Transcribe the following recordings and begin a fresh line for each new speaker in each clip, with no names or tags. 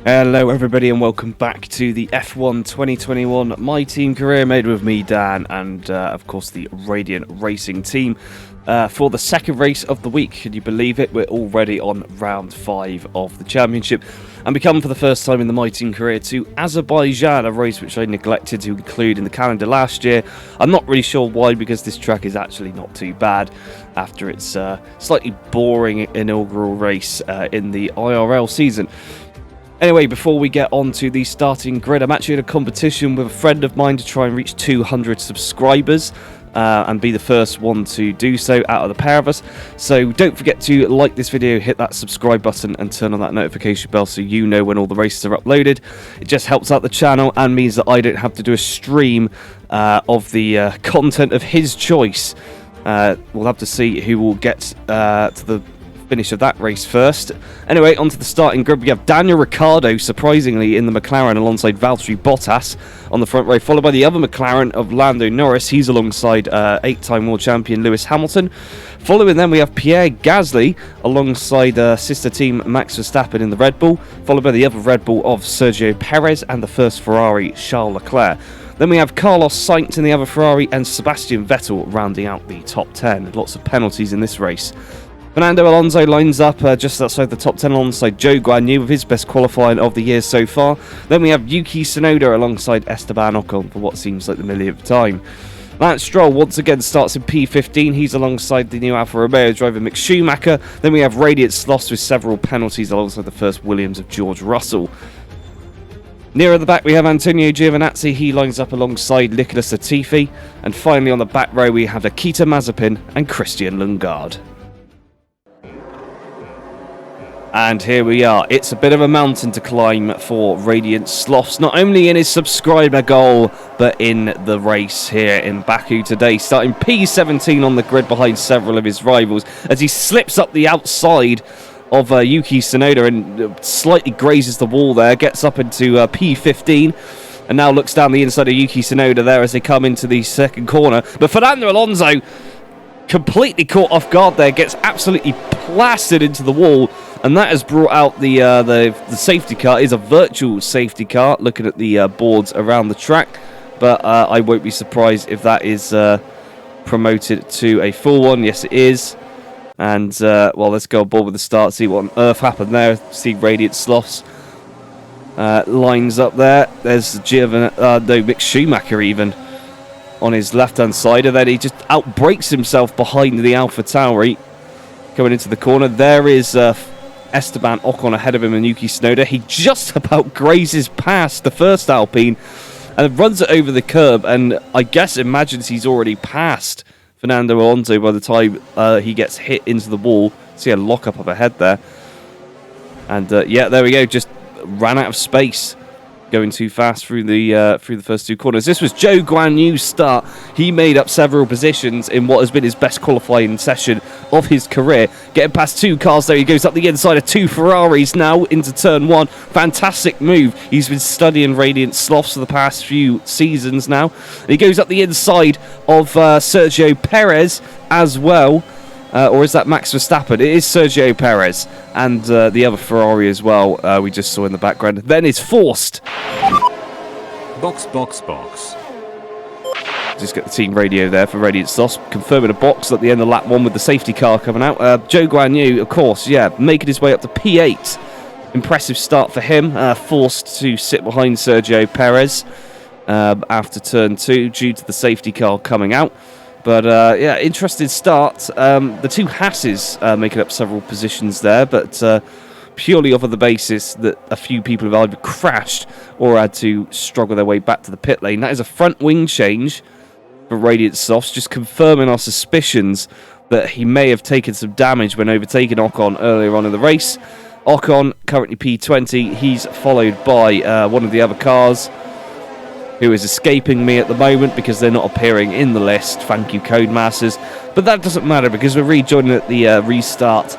Hello everybody and welcome back to the F1 2021 My Team Career, made with me, Dan, and of course the Radiant Racing team for the second race of the week. Can you believe it? We're already on round 5 of the championship, and we come for the first time in the My Team Career to Azerbaijan, a race which I neglected to include in the calendar last year. I'm not really sure why, because this track is actually not too bad after its slightly boring inaugural race in the IRL season. Anyway, before we get on to the starting grid, I'm actually in a competition with a friend of mine to try and reach 200 subscribers and be the first one to do so out of the pair of us. So don't forget to like this video, hit that subscribe button and turn on that notification bell so you know when all the races are uploaded. It just helps out the channel and means that I don't have to do a stream of the content of his choice. We'll have to see who will get to the finish of that race first. Anyway, onto the starting grid. We have Daniel Ricciardo, surprisingly, in the McLaren alongside Valtteri Bottas on the front row, followed by the other McLaren of Lando Norris. He's alongside 8-time world champion Lewis Hamilton. Following them, we have Pierre Gasly alongside sister team Max Verstappen in the Red Bull, followed by the other Red Bull of Sergio Perez and the first Ferrari, Charles Leclerc. Then we have Carlos Sainz in the other Ferrari and Sebastian Vettel rounding out the top 10. Lots of penalties in this race. Fernando Alonso lines up just outside the top 10 alongside Zhou Guanyu with his best qualifying of the year so far. Then we have Yuki Tsunoda alongside Esteban Ocon for what seems like the millionth time. Lance Stroll once again starts in P15. He's alongside the new Alfa Romeo driver Mick Schumacher. Then we have Radiant Slothz with several penalties alongside the first Williams of George Russell. Nearer the back we have Antonio Giovinazzi. He lines up alongside Nicolas Latifi. And finally on the back row we have Nikita Mazepin and Christian Lundgaard. And here we are. It's a bit of a mountain to climb for Radiant Slothz, not only in his subscriber goal, but in the race here in Baku today. Starting P17 on the grid behind several of his rivals as he slips up the outside of Yuki Tsunoda and slightly grazes the wall there, gets up into P15 and now looks down the inside of Yuki Tsunoda there as they come into the second corner. But Fernando Alonso, completely caught off guard there, gets absolutely plastered into the wall, and that has brought out the safety car. It is a virtual safety car, looking at the boards around the track, but I won't be surprised if that is promoted to a full one. Yes, it is. And well, let's go aboard with the start, see what on earth happened there. See Radiant Slothz lines up there. There's Mick Schumacher even on his left-hand side, and then he just outbrakes himself behind the Alpha Tauri going into the corner. There is Esteban Ocon ahead of him and Yuki Tsunoda. He just about grazes past the first Alpine and runs it over the curb, and I guess imagines he's already passed Fernando Alonso by the time he gets hit into the wall. See a lock-up up ahead there. And yeah, there we go, just ran out of space going too fast through the first two corners. This was Zhou Guanyu's start. He made up several positions in what has been his best qualifying session of his career. Getting past two cars there, he goes up the inside of two Ferraris now into turn one. Fantastic move. He's been studying Radiant Slothz for the past few seasons now. And he goes up the inside of Sergio Perez as well. Or is that Max Verstappen? It is Sergio Perez and the other Ferrari as well, we just saw in the background. Then is forced.
Box.
Just get the team radio there for Radiant Slothz, confirming a box at the end of lap 1 with the safety car coming out. Zhou Guanyu, of course, yeah, making his way up to P8. Impressive start for him, forced to sit behind Sergio Perez after turn 2 due to the safety car coming out. But yeah, interesting start. The two Hasses making up several positions there, but purely off of the basis that a few people have either crashed or had to struggle their way back to the pit lane. That is a front wing change for Radiant Slothz, just confirming our suspicions that he may have taken some damage when overtaking Ocon earlier on in the race. Ocon, currently P20, he's followed by one of the other cars, who is escaping me at the moment because they're not appearing in the list. Thank you, Codemasters. But that doesn't matter because we're rejoining at the restart.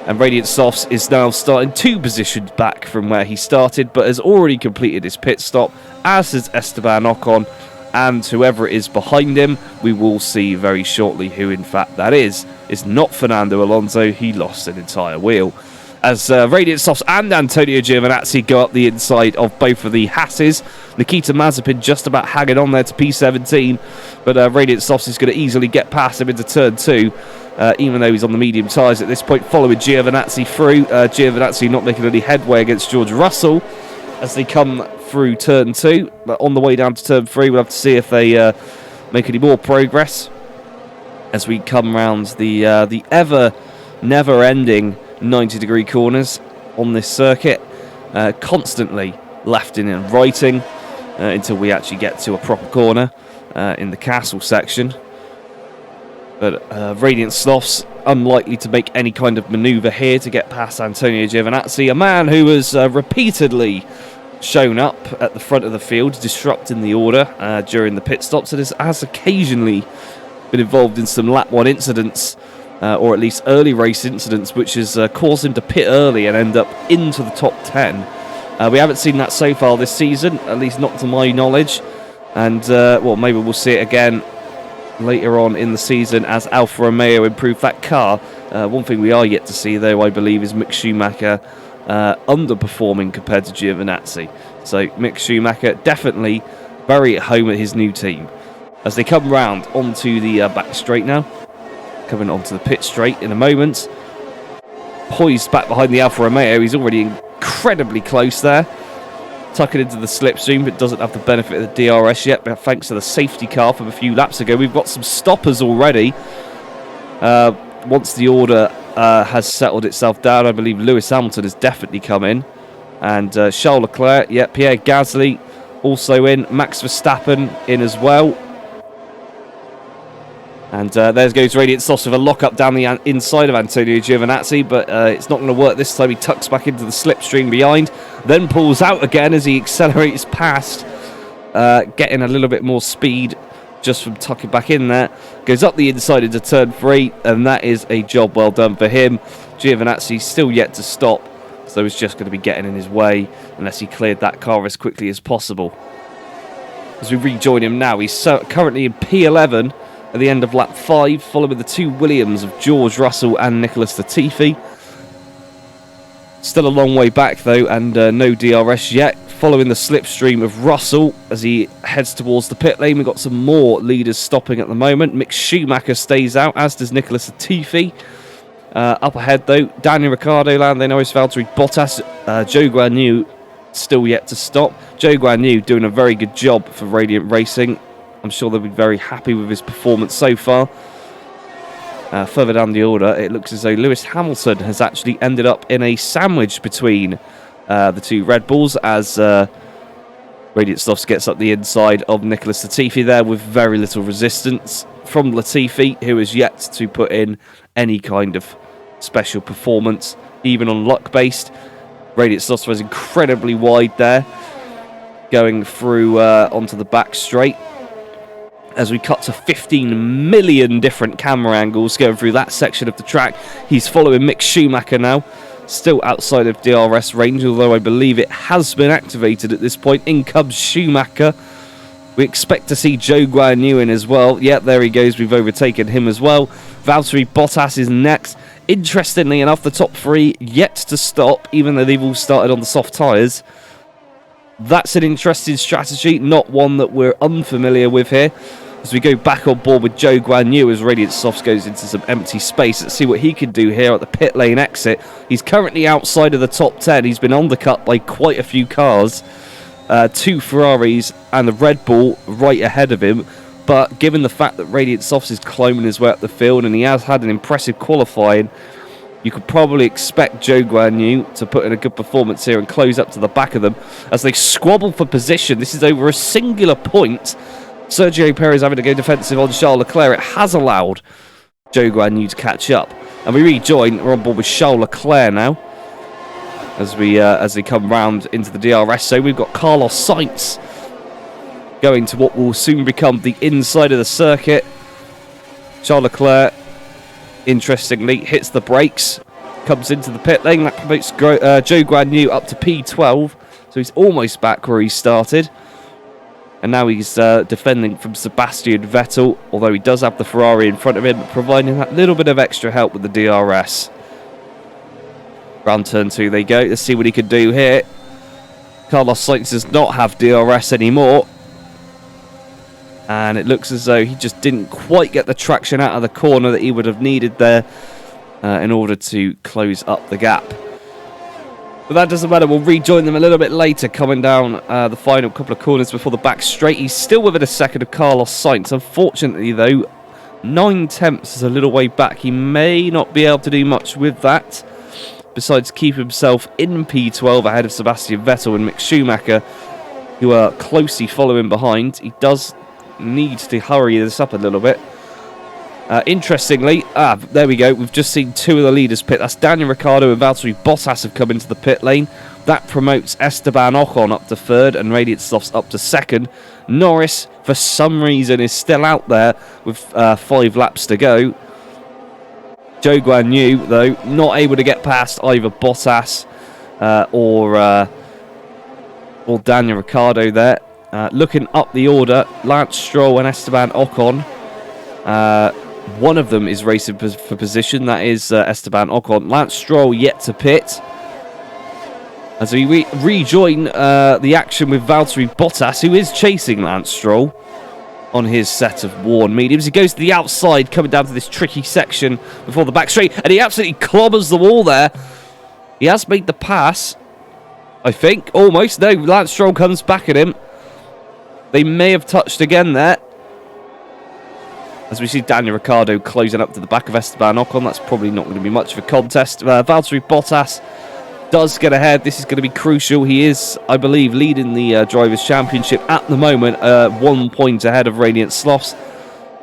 And Radiant Slothz is now starting 2 positions back from where he started, but has already completed his pit stop, as has Esteban Ocon. And whoever it is behind him, we will see very shortly who in fact that is. It's not Fernando Alonso, he lost an entire wheel. as Radiant Slothz and Antonio Giovinazzi go up the inside of both of the HEATS. Nikita Mazepin just about hanging on there to P17, but Radiant Slothz is going to easily get past him into turn 2, even though he's on the medium tyres at this point, following Giovinazzi through. Giovinazzi not making any headway against George Russell as they come through turn 2, but on the way down to turn 3, we'll have to see if they make any more progress as we come round the ever never-ending 90-degree corners on this circuit, constantly lefting and righting until we actually get to a proper corner in the castle section. But Radiant Slothz unlikely to make any kind of manoeuvre here to get past Antonio Giovinazzi, a man who has repeatedly shown up at the front of the field, disrupting the order during the pit stops, and has occasionally been involved in some lap 1 incidents, or at least early race incidents, which has caused him to pit early and end up into the top 10. We haven't seen that so far this season, at least not to my knowledge, and well, maybe we'll see it again later on in the season as Alfa Romeo improve that car. One thing we are yet to see, though, I believe, is Mick Schumacher underperforming compared to Giovinazzi. So Mick Schumacher definitely very at home at his new team. As they come round onto the back straight now, coming onto the pit straight in a moment, poised back behind the Alfa Romeo. He's already incredibly close there, tucking into the slipstream, but doesn't have the benefit of the DRS yet, but thanks to the safety car from a few laps ago. We've got some stoppers already. Once the order has settled itself down, I believe Lewis Hamilton has definitely come in, and Charles Leclerc, Pierre Gasly also in, Max Verstappen in as well. And there goes Radiant Slothz with a lock-up down the inside of Antonio Giovinazzi, but it's not going to work this time. He tucks back into the slipstream behind, then pulls out again as he accelerates past, getting a little bit more speed just from tucking back in there. Goes up the inside into turn 3, and that is a job well done for him. Giovinazzi still yet to stop, so he's just going to be getting in his way unless he cleared that car as quickly as possible. As we rejoin him now, he's currently in P11 at the end of lap 5, following the 2 Williams of George Russell and Nicholas Latifi. Still a long way back, though, and no DRS yet. Following the slipstream of Russell as he heads towards the pit lane. We've got some more leaders stopping at the moment. Mick Schumacher stays out, as does Nicholas Latifi. Up ahead, though, Daniel Ricciardo, Lando Norris, Valtteri Bottas, Zhou Guanyu still yet to stop. Zhou Guanyu doing a very good job for Radiant Racing. I'm sure they'll be very happy with his performance so far. Further down the order, it looks as though Lewis Hamilton has actually ended up in a sandwich between the 2 Red Bulls, as Radiant Slothz gets up the inside of Nicholas Latifi there with very little resistance from Latifi, who has yet to put in any kind of special performance, even on luck-based. Radiant Slothz was incredibly wide there, going through onto the back straight. As we cut to 15 million different camera angles going through that section of the track. He's following Mick Schumacher now, still outside of DRS range, although I believe it has been activated at this point. In comes Schumacher. We expect to see Zhou Guanyu in as well. Yep, there he goes. We've overtaken him as well. Valtteri Bottas is next. Interestingly enough, the top 3 yet to stop, even though they've all started on the soft tyres. That's an interesting strategy, not one that we're unfamiliar with here. As we go back on board with Zhou Guanyu as Radiant Slothz goes into some empty space. Let's see what he can do here at the pit lane exit. He's currently outside of the top 10. He's been undercut by quite a few cars. 2 Ferraris and the Red Bull right ahead of him. But given the fact that Radiant Slothz is climbing his way up the field and he has had an impressive qualifying, you could probably expect Zhou Guanyu to put in a good performance here and close up to the back of them as they squabble for position. This is over a singular point. Sergio Perez having to go defensive on Charles Leclerc. It has allowed Zhou Guanyu to catch up. And we rejoin. We're on board with Charles Leclerc now as they come round into the DRS. So we've got Carlos Sainz going to what will soon become the inside of the circuit. Charles Leclerc, interestingly, hits the brakes, comes into the pit lane. That promotes Zhou Guanyu up to P12. So he's almost back where he started. And now he's defending from Sebastian Vettel, although he does have the Ferrari in front of him, providing that little bit of extra help with the DRS. Round turn 2 they go. Let's see what he can do here. Carlos Sainz does not have DRS anymore. And it looks as though he just didn't quite get the traction out of the corner that he would have needed there in order to close up the gap. But that doesn't matter. We'll rejoin them a little bit later, coming down the final couple of corners before the back straight. He's still within a second of Carlos Sainz. Unfortunately, though, 9 tenths is a little way back. He may not be able to do much with that, besides keep himself in P12 ahead of Sebastian Vettel and Mick Schumacher, who are closely following behind. He does need to hurry this up a little bit. Interestingly, there we go. We've just seen 2 of the leaders pit. That's Daniel Ricciardo and Valtteri Bottas have come into the pit lane. That promotes Esteban Ocon up to 3rd and Radiant Slothz up to 2nd. Norris, for some reason, is still out there with 5 laps to go. Zhou Guan Yu, though, not able to get past either Bottas or Daniel Ricciardo there. Looking up the order, Lance Stroll and Esteban Ocon. One of them is racing for position. That is Esteban Ocon. Lance Stroll yet to pit. As we rejoin the action with Valtteri Bottas, who is chasing Lance Stroll on his set of worn mediums. He goes to the outside, coming down to this tricky section before the back straight, and he absolutely clobbers the wall there. He has made the pass, I think, almost. No, Lance Stroll comes back at him. They may have touched again there. As we see Daniel Ricciardo closing up to the back of Esteban Ocon. That's probably not going to be much of a contest. Valtteri Bottas does get ahead. This is going to be crucial. He is, I believe, leading the Drivers' Championship at the moment, 1 point ahead of Radiant Slothz.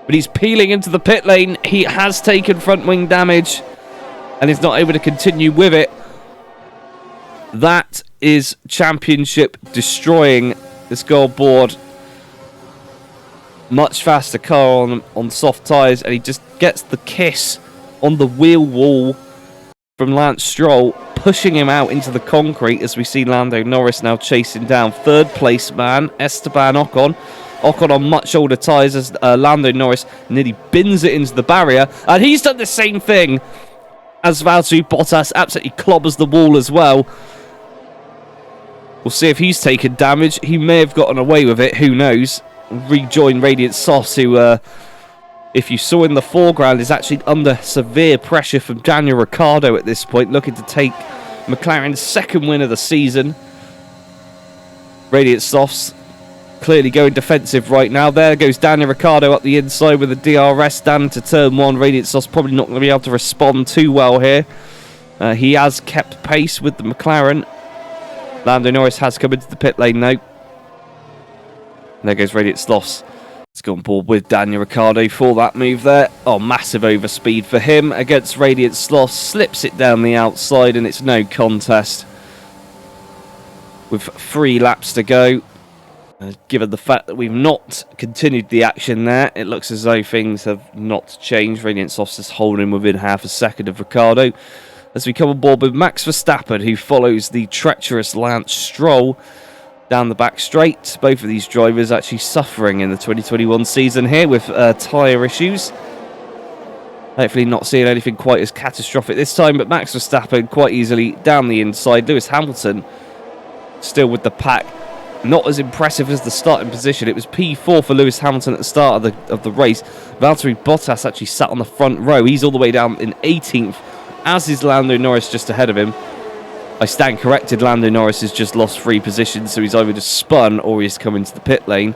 But he's peeling into the pit lane. He has taken front wing damage and is not able to continue with it. That is championship destroying. This gold board. Much faster car on soft tyres, and he just gets the kiss on the wheel wall from Lance Stroll, pushing him out into the concrete as we see Lando Norris now chasing down 3rd place man Esteban Ocon. Ocon on much older tyres as Lando Norris nearly bins it into the barrier, and he's done the same thing as Valtteri Bottas, absolutely clobbers the wall as well. We'll see if he's taken damage. He may have gotten away with it, who knows. Rejoin Radiant Slothz, who, if you saw in the foreground, is actually under severe pressure from Daniel Ricciardo at this point, looking to take McLaren's 2nd win of the season. Radiant Slothz clearly going defensive right now. There goes Daniel Ricciardo up the inside with the DRS down into turn 1. Radiant Slothz probably not going to be able to respond too well here. He has kept pace with the McLaren. Lando Norris has come into the pit lane now. And there goes Radiant Slothz. Let's go on board with Daniel Ricciardo for that move there. Oh, massive overspeed for him against Radiant Slothz. Slips it down the outside and it's no contest. With 3 laps to go. Given the fact that we've not continued the action there, it looks as though things have not changed. Radiant Slothz is holding within half a second of Ricciardo. As we come on board with Max Verstappen, who follows the treacherous Lance Stroll down the back straight. Both of these drivers actually suffering in the 2021 season here with tyre issues. Hopefully not seeing anything quite as catastrophic this time, but Max Verstappen quite easily down the inside. Lewis Hamilton still with the pack. Not as impressive as the starting position. It was P4 for Lewis Hamilton at the start of the race. Valtteri Bottas actually sat on the front row. He's all the way down in 18th, as is Lando Norris just ahead of him. I stand corrected, Lando Norris has just lost 3 positions, so he's either just spun or he's come into the pit lane.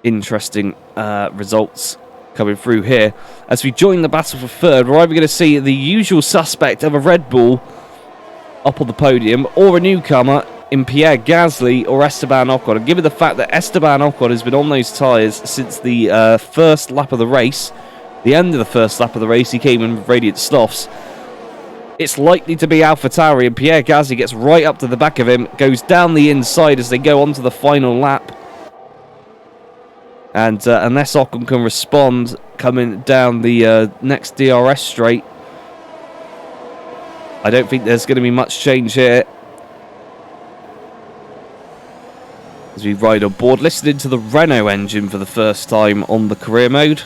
Interesting results coming through here. As we join the battle for 3rd, we're either going to see the usual suspect of a Red Bull up on the podium, or a newcomer in Pierre Gasly or Esteban Ocon. And given the fact that Esteban Ocon has been on those tyres since the first lap of the race, the end of the first lap of the race, he came in with Radiant Slothz. It's likely to be AlphaTauri, and Pierre Gasly gets right up to the back of him, goes down the inside as they go on to the final lap. And unless Ocon can respond coming down the next DRS straight, I don't think there's going to be much change here. As we ride on board, listening to the Renault engine for the first time on the career mode.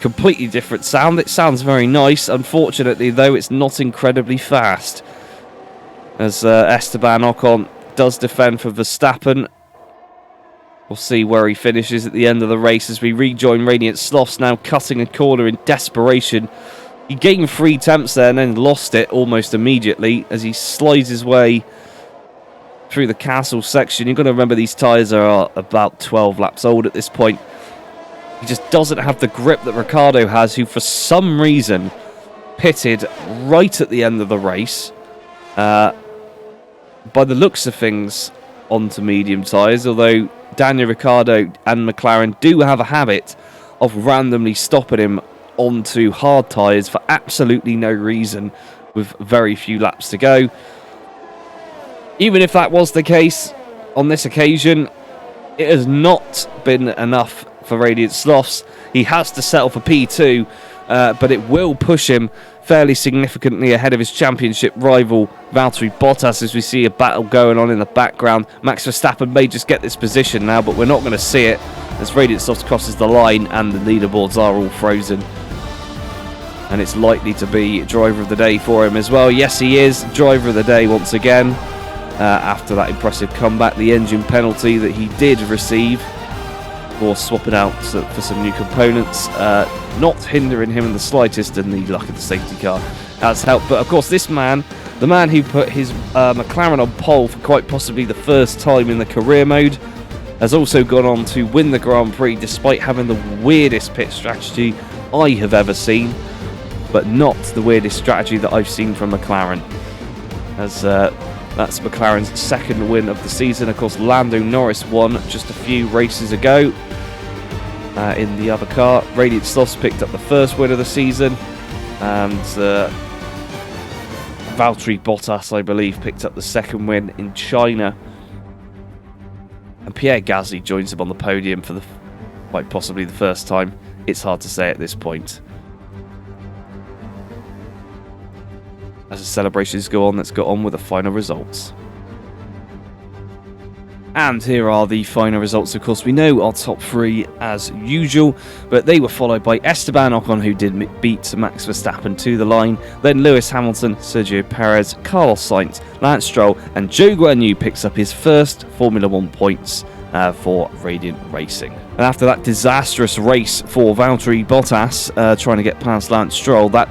completely different sound. It sounds very nice. Unfortunately, though, it's not incredibly fast. As Esteban Ocon does defend for Verstappen. We'll see where he finishes at the end of the race as we rejoin Radiant Slothz, now cutting a corner in desperation. He gained 3 attempts there and then lost it almost immediately as he slides his way through the castle section. You've got to remember these tyres are about 12 laps old at this point. He just doesn't have the grip that Ricciardo has, who for some reason pitted right at the end of the race. By the looks of things, onto medium tyres, although Daniel Ricciardo and McLaren do have a habit of randomly stopping him onto hard tyres for absolutely no reason with very few laps to go. Even if that was the case on this occasion, it has not been enough for Radiant Slothz. He has to settle for P2, but it will push him fairly significantly ahead of his championship rival Valtteri Bottas, as we see a battle going on in the background. Max Verstappen may just get this position now, but we're not going to see it as Radiant Slothz crosses the line and the leaderboards are all frozen. And it's likely to be driver of the day for him as well. Yes, he is driver of the day once again. After that impressive comeback, the engine penalty that he did receive for swapping out for some new components, not hindering him in the slightest, and the luck of the safety car has helped. But of course, this man, the man who put his McLaren on pole for quite possibly the first time in the career mode, has also gone on to win the Grand Prix despite having the weirdest pit strategy I have ever seen, but not the weirdest strategy that I've seen from McLaren, as that's McLaren's second win of the season. Of course, Lando Norris won just a few races ago in the other car. Radiant Slothz picked up the first win of the season, and Valtteri Bottas, I believe, picked up the second win in China. And Pierre Gasly joins him on the podium for quite possibly the first time. It's hard to say at this point. As the celebrations go on, let's go on with the final results. And here are the final results. Of course, we know our top 3 as usual, but they were followed by Esteban Ocon, who did beat Max Verstappen to the line. Then Lewis Hamilton, Sergio Perez, Carlos Sainz, Lance Stroll, and Zhou Guanyu picks up his first Formula 1 points for Radiant Racing. And after that disastrous race for Valtteri Bottas, trying to get past Lance Stroll, that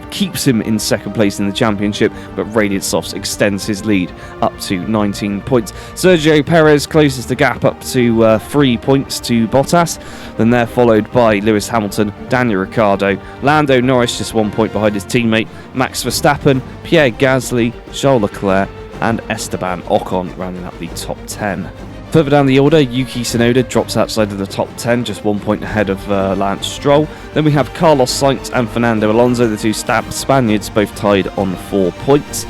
keeps him in second place in the championship, but Radiant Slothz extends his lead up to 19 points. Sergio Perez closes the gap up to 3 points to Bottas. Then they're followed by Lewis Hamilton, Daniel Ricciardo, Lando Norris just 1 point behind his teammate, Max Verstappen, Pierre Gasly, Charles Leclerc, and Esteban Ocon rounding up the top 10. Further down the order, Yuki Tsunoda drops outside of the top 10, just 1 point ahead of Lance Stroll. Then we have Carlos Sainz and Fernando Alonso, the two Spaniards, both tied on 4 points.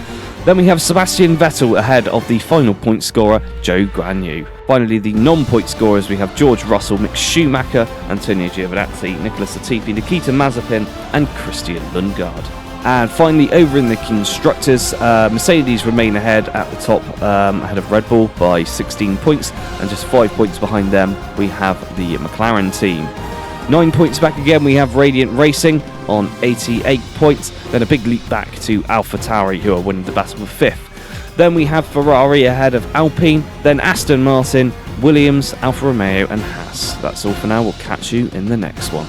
Then we have Sebastian Vettel ahead of the final point scorer, Zhou Guanyu. Finally, the non-point scorers, we have George Russell, Mick Schumacher, Antonio Giovinazzi, Nicholas Latifi, Nikita Mazepin, and Christian Lundgaard. And finally, over in the Constructors, Mercedes remain ahead at the top, ahead of Red Bull by 16 points, and just 5 points behind them we have the McLaren team. 9 points back again we have Radiant Racing on 88 points, then a big leap back to AlphaTauri, who are winning the battle for 5th. Then we have Ferrari ahead of Alpine, then Aston Martin, Williams, Alfa Romeo and Haas. That's all for now, we'll catch you in the next one.